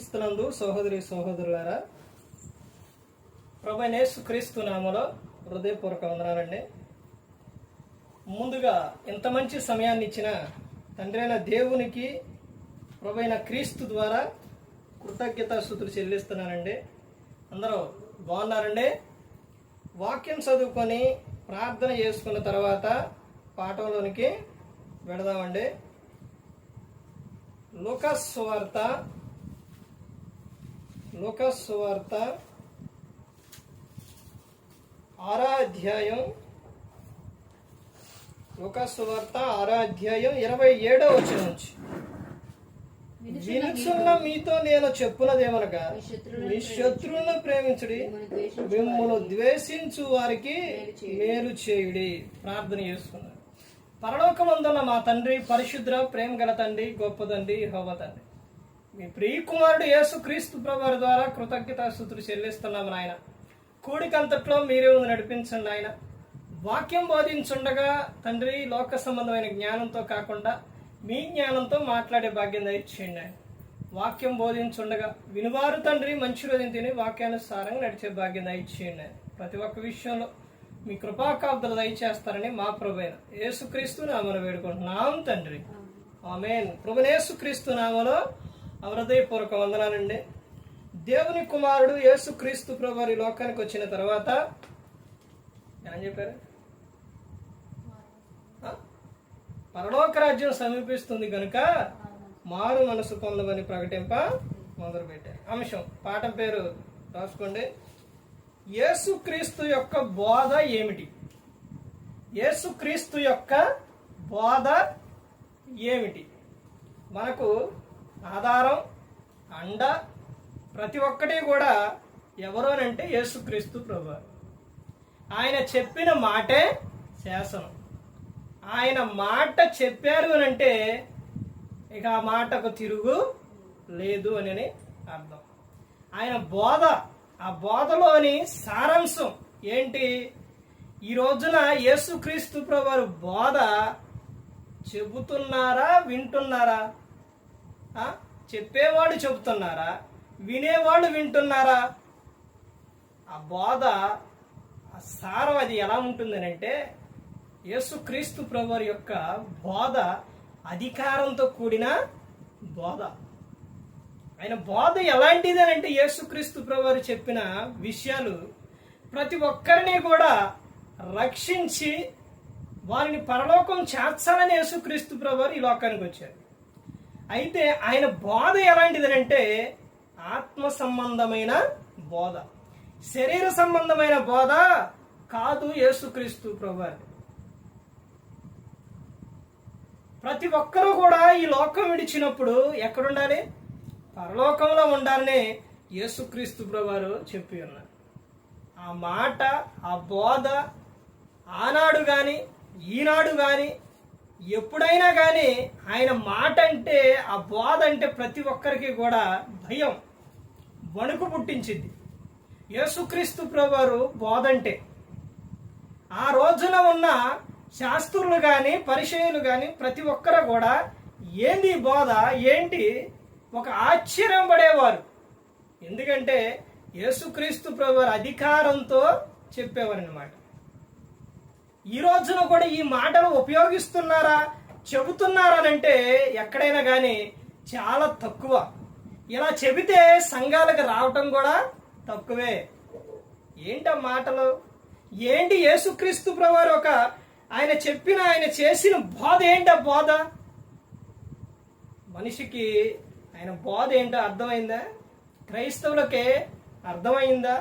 క్రీస్తునందు సహోదరి సహోదరులారా, ప్రభువైన యేసుక్రీస్తు నామములో హృదయపూర్వక వందనాలండి. ముందుగా ఇంత మంచి సమయాన్ని ఇచ్చిన తండ్రి అయిన దేవునికి ప్రభువైన క్రీస్తు ద్వారా కృతజ్ఞతాస్తుతులు చెల్లిస్తున్నానండి. అందరూ బాగున్నారండి? వాక్యం చదువుకొని ప్రార్థన చేసుకున్న తర్వాత పాఠంలోనికి వెళదామండి. లూకాసు సువార్త 6వ అధ్యాయం 27వ వచనం నుంచి, వినుచున్న మీతో నేను చెప్పున్నదేమనగా, మీ శత్రువులను ప్రేమించుడి, మిమ్మల్ని ద్వేషించు వారికి మేలు చేయుడి. ప్రార్థన చేసుకున్నారు. పరలోకమందున్న మా తండ్రి, పరిశుద్ర ప్రేమ గల తండ్రి, గొప్ప తండ్రి, యెహోవా తండ్రి, మీ ప్రియకుమారుడు యేసుక్రీస్తు ప్రభువారి ద్వారా కృతజ్ఞతాస్తుతులు చెల్లిస్తున్నాము నాయన. కూడికంతట్లో మీరే నడిపించండి ఆయన. వాక్యం బోధించుండగా తండ్రి లోక సంబంధమైన జ్ఞానంతో కాకుండా మీ జ్ఞానంతో మాట్లాడే భాగ్యం దయచేయండి ఆయన. వాక్యం బోధించుండగా వినువారు తండ్రి మంచి రోజుని తిని వాక్యానుసారంగా నడిచే భాగ్యం దయచేయండి ఆయన. ప్రతి ఒక్క విషయంలో మీ కృపాకాబ్దలు దయచేస్తారని మా ప్రభువైన యేసుక్రీస్తు నామములో వేడుకుంటున్నాం తండ్రి, ఆమేన్. ప్రభువైన యేసుక్రీస్తు నామములో హృదయపూర్వక వందనాలండి. దేవుని కుమారుడు యేసుక్రీస్తు ప్రభువారు ఈ లోకానికి వచ్చిన తర్వాత ఏమని చెప్పారు? పరలోక రాజ్యం సమీపిస్తుంది కనుక మారు మనసు పొందమని ప్రకటింప మొదలుపెట్టారు. అంశం పాఠం పేరు రాసుకోండి. యేసుక్రీస్తు యొక్క బోధ ఏమిటి? యేసుక్రీస్తు యొక్క బోధ ఏమిటి? మనకు ఆధారం, అండ, ప్రతి ఒక్కటి కూడా ఎవరోనంటే యేసుక్రీస్తు ప్రభువారు. ఆయన చెప్పిన మాటే శాసనం. ఆయన మాట చెప్పారు అని అంటే ఇక ఆ మాటకు తిరుగు లేదు అని అర్థం. ఆయన బోధ, ఆ బోధలోని సారాంశం ఏంటి? ఈ రోజున యేసుక్రీస్తు ప్రభువారు బోధ చెబుతున్నారా, వింటున్నారా? చెప్పేవాడు చెబుతున్నారా, వినేవాళ్ళు వింటున్నారా? ఆ బోధ, ఆ సారం అది ఎలా ఉంటుందని అంటే, యేసుక్రీస్తు ప్రభువారి యొక్క బోధ అధికారంతో కూడిన బోధ. ఆయన బోధ ఎలాంటిది అని అంటే, యేసుక్రీస్తు ప్రభువారు చెప్పిన విషయాలు ప్రతి ఒక్కరిని కూడా రక్షించి వారిని పరలోకం చేర్చాలని యేసుక్రీస్తు ప్రభువారు ఈ లోకానికి వచ్చారు. అయితే ఆయన బోధ ఎలాంటిది అంటే ఆత్మ సంబంధమైన బోధ, శరీర సంబంధమైన బోధ కాదు యేసుక్రీస్తు ప్రభువారు. ప్రతి ఒక్కరూ కూడా ఈ లోకం విడిచినప్పుడు ఎక్కడుండాలి? పరలోకంలో ఉండాలని యేసుక్రీస్తు ప్రభువారు చెప్పి ఉన్నారు. ఆ మాట, ఆ బోధ ఆనాడు కానీ ఈనాడు కానీ ఎప్పుడైనా కానీ ఆయన మాట అంటే, ఆ బోధ అంటే ప్రతి ఒక్కరికి కూడా భయం, వణుకు పుట్టించింది. యేసుక్రీస్తు ప్రభువారు బోధ అంటే ఆ రోజున ఉన్న శాస్త్రులు కానీ పరిచయులు కానీ ప్రతి ఒక్కరు కూడా ఏంది బోధ ఏంటి ఒక ఆశ్చర్యం పడేవారు. ఎందుకంటే యేసుక్రీస్తు ప్రభువారు అధికారంతో చెప్పేవారు అన్నమాట. ఈ రోజున కూడా ఈ మాటలు ఉపయోగిస్తున్నారా, చెబుతున్నారనంటే ఎక్కడైనా కానీ చాలా తక్కువ. ఇలా చెబితే సంఘాలకు రావటం కూడా తక్కువే. ఏంటి మాటలు? ఏంటి యేసుక్రీస్తు ప్రభువారు ఆయన చెప్పిన, ఆయన చేసిన బోధ ఏంటి? ఆ బోధ మనిషికి ఆయన బోధ ఏంటో అర్థమైందా? క్రైస్తవులకే అర్థమైందా?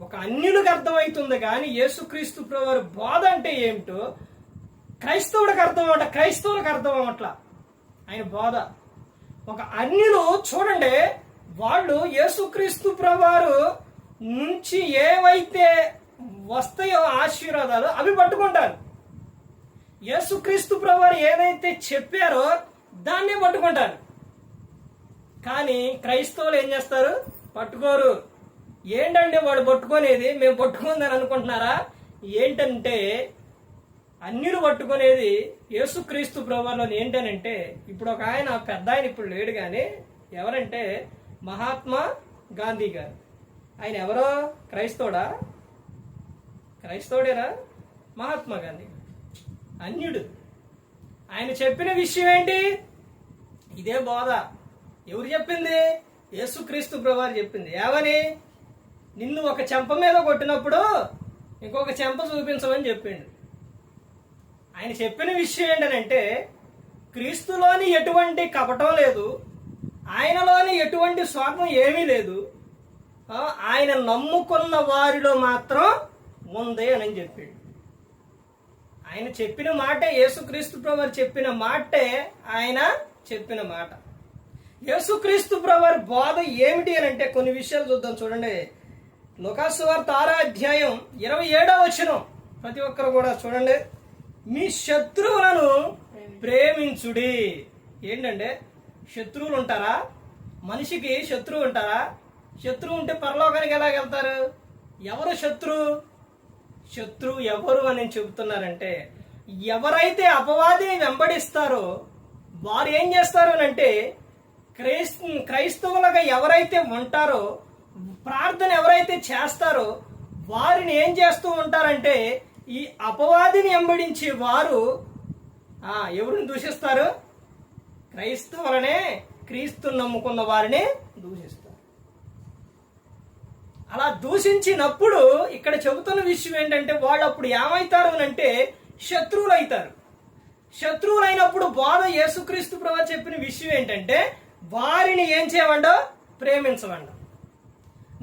ఒక అన్యులకు అర్థమవుతుంది కానీ యేసుక్రీస్తు ప్రభువారు బోధ అంటే ఏమిటో క్రైస్తవులకు అర్థమట, క్రైస్తవులకు అర్థం అవ్వట్లా ఆయన బోధ. ఒక అన్యులు చూడండి, వాళ్ళు యేసుక్రీస్తు ప్రభువారు నుంచి ఏవైతే వస్తాయో ఆశీర్వాదాలు అవి పట్టుకుంటారు. యేసుక్రీస్తు ప్రభువారు ఏదైతే చెప్పారో దాన్నే పట్టుకుంటారు. కానీ క్రైస్తవులు ఏం చేస్తారు? పట్టుకోరు. ఏంటంటే వాడు పట్టుకునేది, మేము పట్టుకుందని అనుకుంటున్నారా? ఏంటంటే అన్యులు పట్టుకునేది యేసుక్రీస్తు ప్రభువులో ఏంటనంటే, ఇప్పుడు ఒక ఆయన పెద్ద ఆయన ఇప్పుడు లేడు కానీ ఎవరంటే మహాత్మా గాంధీ గారు. ఆయన ఎవరో క్రైస్తవుడా? క్రైస్తవుడేనా? మహాత్మా గాంధీ అన్యుడు. ఆయన చెప్పిన విషయం ఏంటి? ఇదే బోధ. ఎవరు చెప్పింది? యేసుక్రీస్తు ప్రభువారు చెప్పింది. ఏమని? నిన్ను ఒక చెంప మీద కొట్టినప్పుడు ఇంకొక చెంప చూపించమని చెప్పిండు. ఆయన చెప్పిన విషయం ఏంటంటే క్రీస్తులోని ఎటువంటి కపటం లేదు, ఆయనలోని ఎటువంటి స్వార్థం ఏమీ లేదు, ఆయన నమ్ముకున్న వారిలో మాత్రం ఉంది అని చెప్పిండు. ఆయన చెప్పిన మాటే, యేసుక్రీస్తు ప్రభువారు చెప్పిన మాటే ఆయన చెప్పిన మాట. యేసుక్రీస్తు ప్రభువారి బోధ ఏమిటి అని అంటే కొన్ని విషయాలు చూద్దాం. చూడండి, లూకాసు సువార్త 6వ అధ్యాయం 27వ వచనం. ప్రతి ఒక్కరు కూడా చూడండి. మీ శత్రువులను ప్రేమించుడి. ఏంటంటే శత్రువులు ఉంటారా? మనిషికి శత్రువు ఉంటారా? శత్రువు ఉంటే పరలోకానికి ఎలా వెళ్తారు? ఎవరు శత్రువు? శత్రువు ఎవరు అని చెబుతున్నారంటే ఎవరైతే అపవాదిని వెంబడిస్తారో వారు ఏం చేస్తారు అని అంటే క్రైస్తవులుగా ఎవరైతే ఉంటారో, ప్రార్థన ఎవరైతే చేస్తారో వారిని ఏం చేస్తూ ఉంటారంటే ఈ అపవాదిని వెంబడించే వారు ఎవరిని దూషిస్తారు? క్రైస్తవులనే, క్రీస్తుని నమ్ముకున్న వారిని దూషిస్తారు. అలా దూషించినప్పుడు ఇక్కడ చెబుతున్న విషయం ఏంటంటే వాళ్ళు అప్పుడు ఏమవుతారు అని అంటే శత్రువులు అవుతారు. శత్రువులైనప్పుడు బోధ యేసుక్రీస్తు ప్రభువు చెప్పిన విషయం ఏంటంటే వారిని ఏం చేయమండో? ప్రేమించమండ.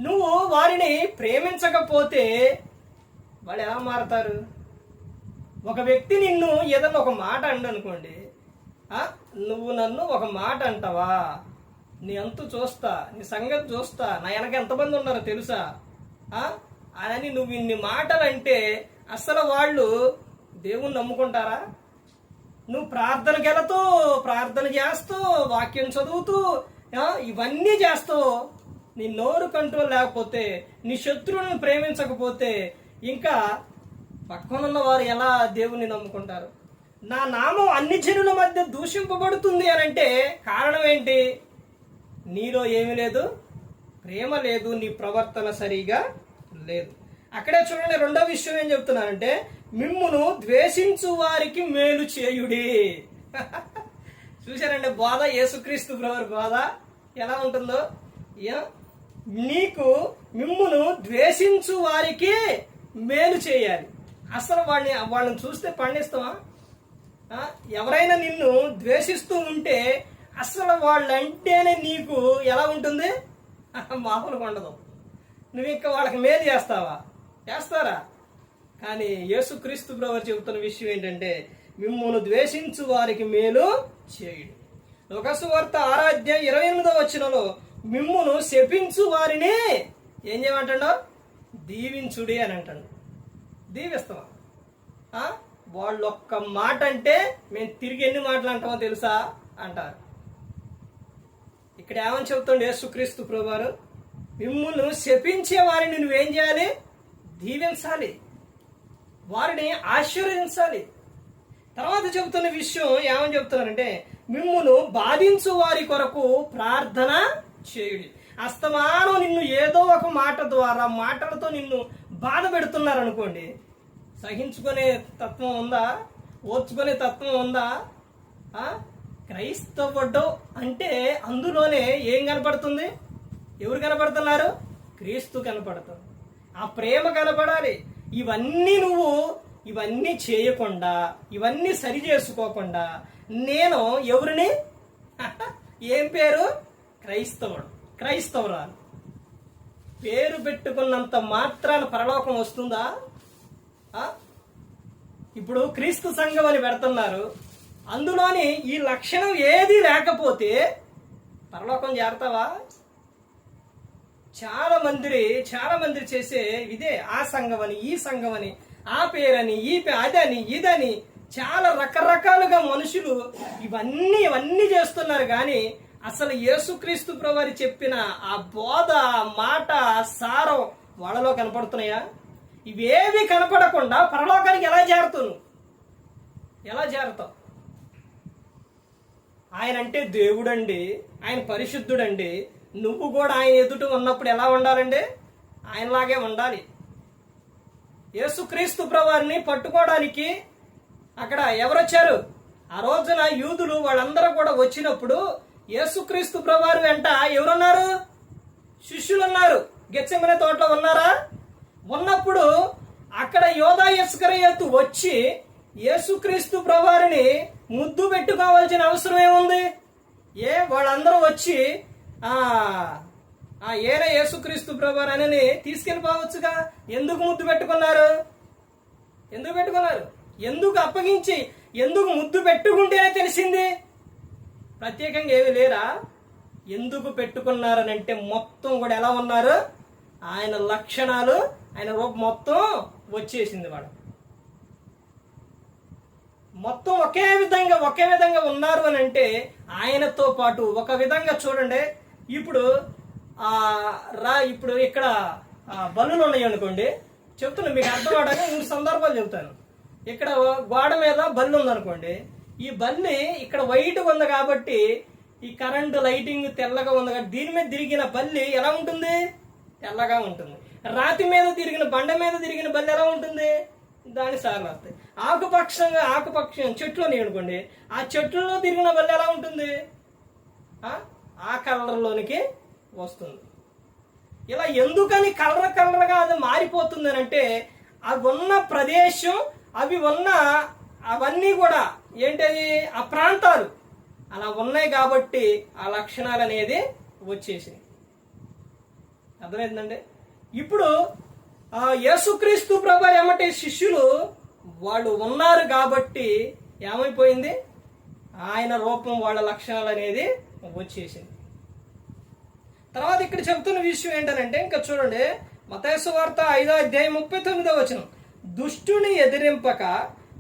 నువ్వు వారిని ప్రేమించకపోతే వాళ్ళు ఎలా మారతారు? ఒక వ్యక్తి నిన్ను ఏదన్నా ఒక మాట అండనుకోండి, నువ్వు నన్ను ఒక మాట అంటావా, నీ అంతు చూస్తా, నీ సంగతి చూస్తా, నా వెనక ఎంతమంది ఉన్నారో తెలుసా అని నువ్వు ఇన్ని మాటలు అంటే అసలు వాళ్ళు దేవుణ్ణి నమ్ముకుంటారా? నువ్వు ప్రార్థనకి వెళుతూ, ప్రార్థన చేస్తూ, వాక్యం చదువుతూ, ఇవన్నీ చేస్తూ నీ నోరు కంట్రోల్ లేకపోతే, నీ శత్రువులను ప్రేమించకపోతే ఇంకా పక్కనున్న వారు ఎలా దేవుణ్ణి నమ్ముకుంటారు? నా నామం అన్ని జనుల మధ్య దూషింపబడుతుంది అని అంటే కారణం ఏంటి? నీలో ఏమీ లేదు, ప్రేమ లేదు, నీ ప్రవర్తన సరిగా లేదు. అక్కడే చూడండి, రెండో విషయం ఏం చెప్తున్నానంటే మిమ్మును ద్వేషించు వారికి మేలు చేయుడి. చూశారండి బోధ, యేసుక్రీస్తు ప్రభువారి బోధ ఎలా ఉంటుందో. నీకు మిమ్మును ద్వేషించు వారికి మేలు చేయాలి. అసలు వాళ్ళని చూస్తే పండిస్తావా? ఎవరైనా నిన్ను ద్వేషిస్తూ ఉంటే అసలు వాళ్ళంటేనే నీకు ఎలా ఉంటుంది? మామూలుగా ఉండదు. నువ్వు ఇంకా వాళ్ళకి మేలు చేస్తావా? చేస్తారా? కానీ యేసుక్రీస్తు ప్రభువు చెబుతున్న విషయం ఏంటంటే మిమ్మును ద్వేషించు వారికి మేలు చేయుడు. లూకాసు సువార్త 6వ అధ్యాయం 28వ వచనంలో మిమ్మును శపించు వారిని ఏం చేయమంటాడో? దీవించుడి అని అంటాడు. దీవిస్తావా? వాళ్ళు ఒక్క మాట అంటే మేము తిరిగి ఎన్ని మాటలు అంటామో తెలుసా అంటారు. ఇక్కడ ఏమని చెబుతాడు యేసుక్రీస్తు ప్రభువారు? మిమ్మును శపించే వారిని నువ్వేం చేయాలి? దీవించాలి, వారిని ఆశీర్వదించాలి. తర్వాత చెబుతున్న విషయం ఏమని చెబుతున్నారంటే మిమ్మును బాధించు వారి కొరకు ప్రార్థన చేయుడి. అస్తమానం నిన్ను ఏదో ఒక మాట ద్వారా, మాటలతో నిన్ను బాధ పెడుతున్నారు అనుకోండి, సహించుకునే తత్వం ఉందా? ఓర్చుకునే తత్వం ఉందా? క్రైస్తవుడు అంటే అందులోనే ఏం కనపడుతుంది? ఎవరు కనపడుతున్నారు? క్రీస్తు కనపడుతుంది. ఆ ప్రేమ కనపడాలి. ఇవన్నీ చేయకుండా, ఇవన్నీ సరి చేసుకోకుండా నేను ఎవరిని? ఏం పేరు? క్రైస్తవుడు, క్రైస్తవురాలు. పేరు పెట్టుకున్నంత మాత్రాన పరలోకం వస్తుందా? ఇప్పుడు క్రీస్తు సంఘం అని పెడుతున్నారు, అందులోని ఈ లక్షణం ఏది లేకపోతే పరలోకం చేరతావా? చాలా మంది చేసే ఇదే, ఆ సంఘం అని, ఈ సంఘం అని, ఆ పేరని, అదని, ఇదని చాలా రకరకాలుగా మనుషులు ఇవన్నీ చేస్తున్నారు. కానీ అసలు యేసుక్రీస్తు ప్రభువారు చెప్పిన ఆ బోధ, మాట, సారం వాళ్ళలో కనపడుతున్నాయా? ఇవేవి కనపడకుండా పరలోకానికి ఎలా చేరుతావు? ఆయన అంటే దేవుడండి, ఆయన పరిశుద్ధుడండి. నువ్వు కూడా ఆయన ఎదుట ఉన్నప్పుడు ఎలా ఉండాలండి? ఆయనలాగే ఉండాలి. యేసుక్రీస్తు ప్రభువారిని పట్టుకోవడానికి అక్కడ ఎవరొచ్చారు? ఆ రోజున యూదులు వాళ్ళందరూ కూడా వచ్చినప్పుడు యేసుక్రీస్తు ప్రభువారి వెంట ఎవరున్నారు? శిష్యులు ఉన్నారు. గెత్సెమనే తోటలో ఉన్నారా? ఉన్నప్పుడు అక్కడ యోధా ఇస్కరియోతు వచ్చి యేసుక్రీస్తు ప్రభువారిని ముద్దు పెట్టుకోవాల్సిన అవసరం ఏముంది? వాళ్ళందరూ వచ్చి ఏరే యేసుక్రీస్తు ప్రభువారు అని తీసుకెళ్ళిపోవచ్చుగా. ఎందుకు ముద్దు పెట్టుకున్నారు? ఎందుకు అప్పగించి, ఎందుకు ముద్దు పెట్టుకుంటేనే తెలిసింది? ప్రత్యేకంగా ఏమి లేరా? ఎందుకు పెట్టుకున్నారనంటే మొత్తం కూడా ఎలా ఉన్నారు? ఆయన లక్షణాలు, ఆయన రూపం మొత్తం వచ్చేసింది. వాడు మొత్తం ఒకే విధంగా ఉన్నారు అని అంటే ఆయనతో పాటు ఒక విధంగా చూడండి. ఇప్పుడు ఇప్పుడు ఇక్కడ బల్లులు ఉన్నాయి అనుకోండి, చెప్తున్నా మీకు అర్థం అవడానికి 3 సందర్భాలు చెప్తాను. ఇక్కడ గోడ మీద బల్లి ఉందనుకోండి, ఈ బల్లి ఇక్కడ వైట్గా ఉంది కాబట్టి ఈ కరెంటు లైటింగ్ తెల్లగా ఉంది కాబట్టి దీని మీద తిరిగిన బల్లి ఎలా ఉంటుంది? తెల్లగా ఉంటుంది. రాతి మీద తిరిగిన, బండ మీద తిరిగిన బల్లి ఎలా ఉంటుంది? దాని సార్లు వస్తాయి. ఆకుపక్షం చెట్లు అనుకోండి, ఆ చెట్లలో తిరిగిన బల్లి ఎలా ఉంటుంది? ఆ కలర్లోనికి వస్తుంది. ఇలా ఎందుకని కలర్గా అది మారిపోతుంది అని అంటే అవి ఉన్న ప్రదేశం, అవన్నీ కూడా ఏంటది? ఆ ప్రాంతాలు అలా ఉన్నాయి కాబట్టి ఆ లక్షణాలు అనేది వచ్చేసినాయి. అర్థమైందండి? ఇప్పుడు యేసుక్రీస్తు ప్రభువారు ఏమంటే శిష్యులు వాళ్ళు ఉన్నారు కాబట్టి ఏమైపోయింది? ఆయన రూపం, వాళ్ళ లక్షణాలు అనేది వచ్చేసింది. తర్వాత ఇక్కడ చెప్తున్న విషయం ఏంటంటే, ఇంకా చూడండి, మత్తయి సువార్త 5వ అధ్యాయం 39వ వచనం. దుష్టుని ఎదిరింపక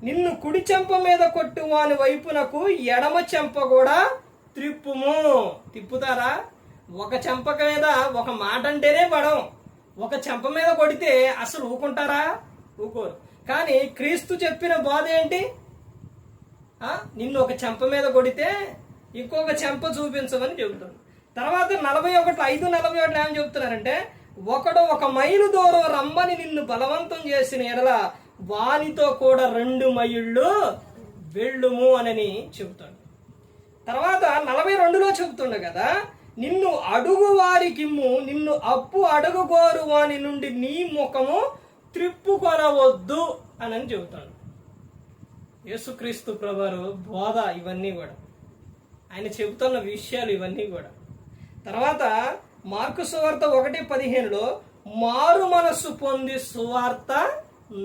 నిన్ను కుడి చెంప మీద కొట్టు వాని వైపునకు ఎడమ చెంప కూడా త్రిప్పుము. తిప్పుతారా? ఒక చెంప మీద ఒక మాట అంటేనే పడం. ఒక చెంప మీద కొడితే అసలు ఊకుంటారా? ఊకోరు. కానీ క్రీస్తు చెప్పిన బోధ ఏంటి? నిన్ను ఒక చెంప మీద కొడితే ఇంకొక చెంప చూపించమని చెబుతుంది. తర్వాత 41:5-41 ఏమని చెబుతున్నారంటే, ఒకడు 1 మైలు దూరం రమ్మని నిన్ను బలవంతం చేసిన ఎడల వానితో కూడా 2 మైళ్ళు వెళ్ళుము అని చెబుతాడు. తర్వాత 42లో చెబుతుండ కదా, నిన్ను అడుగు వారికిమ్ము, నిన్ను అప్పు అడుగుగోరు వాని నుండి నీ ముఖము త్రిప్పుకొనవద్దు అని చెబుతాడు. యేసుక్రీస్తు ప్రభువారు బోధ ఇవన్నీ కూడా, ఆయన చెబుతున్న విషయాలు ఇవన్నీ కూడా. తర్వాత మార్కు సువార్త 1:15లో మారు మనస్సు పొంది సువార్త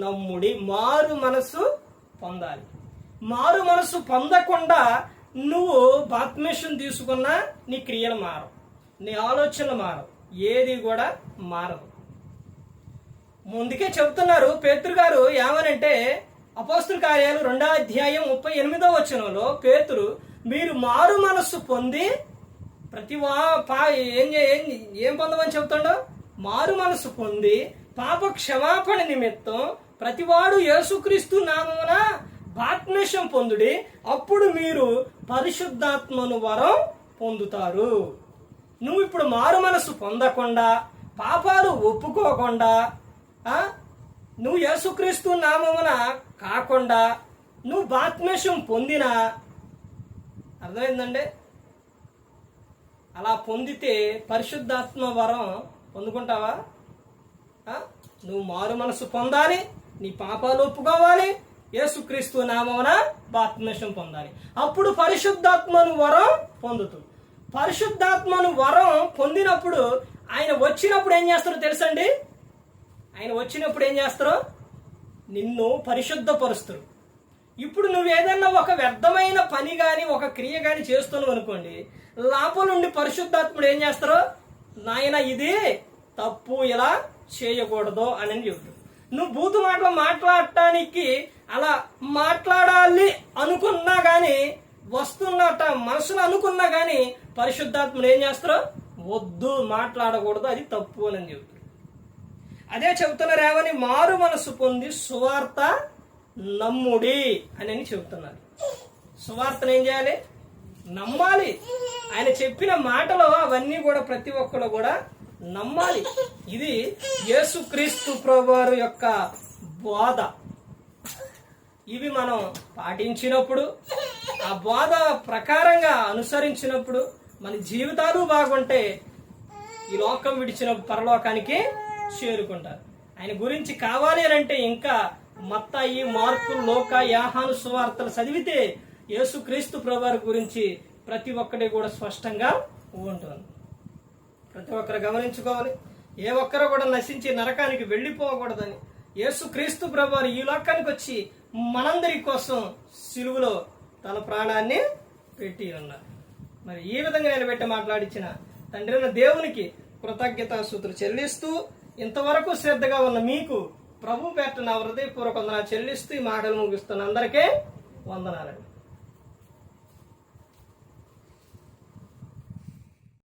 నమ్ముడి. మారు మనస్సు పొందాలి. మారు మనస్సు పొందకుండా నువ్వు బాప్తిస్మం తీసుకున్నా నీ క్రియలు మారవు, నీ ఆలోచనలు మారవు, ఏది కూడా మారదు. ముందుకే చెబుతున్నారు పేతురు గారు ఏమనంటే, అపోస్తుల కార్యాలు 2వ అధ్యాయం 38వ వచనంలో పేతురు, మీరు మారు మనస్సు పొంది ఏం పొందమని చెబుతాడో, మారు మనస్సు పొంది పాప క్షమాపణ నిమిత్తం ప్రతివాడు యేసుక్రీస్తు నామమున బాప్తిస్మం పొందుడి, అప్పుడు మీరు పరిశుద్ధాత్మను వరం పొందుతారు. నువ్వు ఇప్పుడు మారు మనస్సు పొందకుండా, పాపాలు ఒప్పుకోకుండా, నువ్వు యేసుక్రీస్తు నామమున కాకుండా నువ్వు బాప్తిస్మం పొందినా, అర్థమైందండి? అలా పొందితే పరిశుద్ధాత్మ వరం పొందుకుంటావా? నువ్వు మారు మనసు పొందాలి, నీ పాపాలు ఒప్పుకోవాలి, యేసుక్రీస్తు నామమున బాప్తిస్మం పొందాలి, అప్పుడు పరిశుద్ధాత్మను వరం పొందుతుంది. పరిశుద్ధాత్మను వరం పొందినప్పుడు ఆయన వచ్చినప్పుడు ఏం చేస్తారో తెలుసండి? ఆయన వచ్చినప్పుడు ఏం చేస్తారో నిన్ను పరిశుద్ధపరుస్తారు. ఇప్పుడు నువ్వు ఏదన్నా ఒక వ్యర్థమైన పని కానీ ఒక క్రియ కానీ చేస్తున్నావు అనుకోండి, లోపల నుండి పరిశుద్ధాత్ముడు ఏం చేస్తారో, నాయన ఇది తప్పు, ఇలా చేయకూడదు అని చెప్తాడు. నువ్వు బూతు మాటలు మాట్లాడటానికి అలా మాట్లాడాలి అనుకున్నా గాని, వస్తున్నట్ట మనసులో అనుకున్నా గాని పరిశుద్ధాత్ముడు ఏం చేస్తారో, వద్దు మాట్లాడకూడదు, అది తప్పు అని చెబుతాడు. అదే చెబుతున్నారు ఏమని, మారు మనసు పొంది సువార్త నమ్ముడి అని చెబుతున్నారు. సువార్తను ఏం చేయాలి? నమ్మాలి. ఆయన చెప్పిన మాటలు అవన్నీ కూడా ప్రతి ఒక్కరు కూడా నమ్మాలి. ఇది యేసుక్రీస్తు ప్రభువారి యొక్క బోధ. ఇవి మనం పాటించినప్పుడు, ఆ బోధ ప్రకారంగా అనుసరించినప్పుడు మన జీవితాలు బాగుంటే ఈ లోకం విడిచిన పరలోకానికి చేరుకుంటారు. ఆయన గురించి కావాలి అంటే ఇంకా మత్తయి, మార్కు, లూకా, యోహాను సువార్తలు చదివితే యేసుక్రీస్తు ప్రభువారి గురించి ప్రతి ఒక్కటి కూడా స్పష్టంగా ఉంటుంది. ప్రతి ఒక్కరు గమనించుకోవాలి. ఏ ఒక్కరు కూడా నశించి నరకానికి వెళ్ళిపోకూడదని యేసుక్రీస్తు ప్రభువారు ఈ లోకానికి వచ్చి మనందరి కోసం సిలువలో తన ప్రాణాన్ని పెట్టి ఉన్నారు. మరి ఈ విధంగా నిలబెట్టి మాట్లాడించిన తండ్రి అయిన దేవునికి కృతజ్ఞతాస్తుతులు చెల్లిస్తూ, ఇంతవరకు శ్రద్ధగా ఉన్న మీకు ప్రభు పేట నా హృదయపూర్వక వందనాలు చెల్లిస్తూ ఈ మాటలు ముగిస్తున్న అందరికీ వందనాలండి.